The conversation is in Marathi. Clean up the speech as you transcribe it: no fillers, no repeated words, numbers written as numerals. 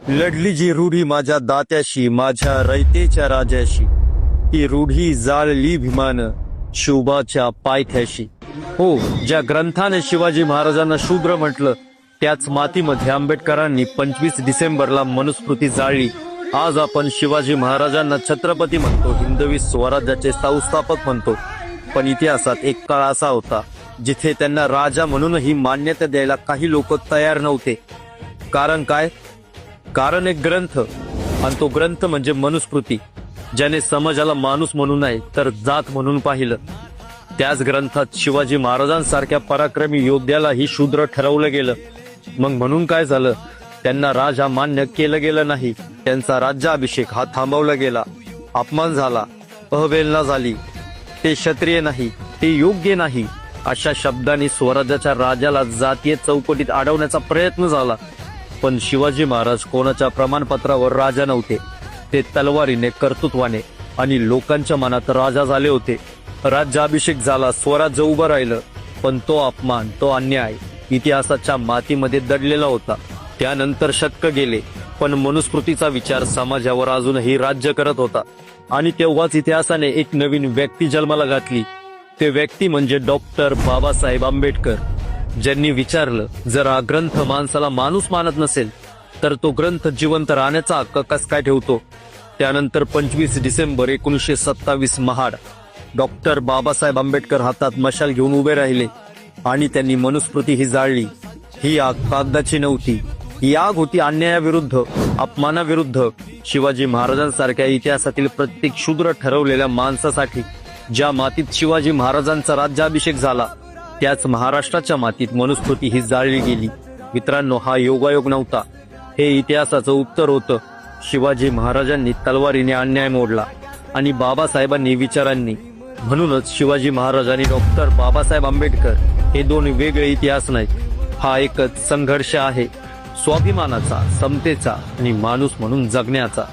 लढली जी रूढी माझ्या दात्याशी, माझ्या रयतेच्या राजाशी, ती रूढी जाळली भीमानं शिवबाच्या पायथ्याशी. हो, ज्या ग्रंथाने शिवाजी महाराजांना शूद्र म्हटलं, त्याच मातीमध्ये आंबेडकरांनी 25 डिसेंबरला मनुस्मृती जाळली. आज आपण शिवाजी महाराजांना छत्रपती म्हणतो, हिंदवी स्वराज्याचे संस्थापक म्हणतो. पण इतिहासात एक काळ असा होता जिथे त्यांना राजा म्हणूनही मान्यता द्यायला काही लोक तयार नव्हते. कारण काय? कारण एक ग्रंथ, आणि तो ग्रंथ म्हणजे मनुस्मृती, ज्याने समाजाला माणूस म्हणून नाही तर जात म्हणून पाहिलं. त्याच ग्रंथात शिवाजी महाराजांसारख्या पराक्रमी योद्ध्यालाही शूद्र ठरवलं गेलं. मग म्हणून काय झालं? त्यांना राजा मान्य केलं गेलं नाही. त्यांचा राज्याभिषेक हा थांबवला गेला. अपमान झाला, अवहेलना झाली. ते क्षत्रिय नाही, ते योग्य नाही, अशा शब्दांनी स्वराज्याच्या राजाला जातीय चौकटीत अडवण्याचा प्रयत्न झाला. पण शिवाजी महाराज कोणाच्या प्रमाणपत्रावर राजा नव्हते. ते तलवारीने, कर्तृत्वाने आणि लोकांच्या मनात राजा झाले होते. राज्याभिषेक झाला, स्वराज्य उभं राहिलं, पण तो अपमान, तो अन्याय इतिहासाच्या मातीमध्ये दडलेला होता. त्यानंतर शतक गेले, पण मनुस्मृतीचा विचार समाजावर अजूनही राज्य करत होता. आणि तेव्हाच इतिहासाने एक नवीन व्यक्ती जन्माला घातली. ते व्यक्ती म्हणजे डॉक्टर बाबासाहेब आंबेडकर, ज्यांनी विचारलं, जर हा ग्रंथ माणसाला माणूस मानत नसेल तर तो ग्रंथ जिवंत राहण्याचा हक्क कस काय ठेवतो? त्यानंतर 25 डिसेंबर 1927 महाड. डॉक्टर बाबासाहेब आंबेडकर हातात मशाल घेऊन उभे राहिले आणि त्यांनी मनुस्मृती ही जाळली. ही आग कागदाची नव्हती, ही आग होती अन्यायाविरुद्ध, अपमानाविरुद्ध, शिवाजी महाराजांसारख्या इतिहासातील प्रत्येक शूद्र ठरवलेल्या माणसासाठी. ज्या मातीत शिवाजी महाराजांचा राज्याभिषेक झाला, त्याच महाराष्ट्राच्या मातीत मनुस्मृती ही जाळली गेली. मित्रांनो, हा योगायोग नव्हता, हे इतिहासाचं उत्तर होतं. शिवाजी महाराजांनी तलवारीने अन्याय मोडला आणि बाबासाहेबांनी विचारांनी. म्हणूनच शिवाजी महाराज आणि डॉक्टर बाबासाहेब आंबेडकर हे दोन वेगळे इतिहास नाहीत. हा एकच संघर्ष आहे, स्वाभिमानाचा, समतेचा आणि माणूस म्हणून जगण्याचा.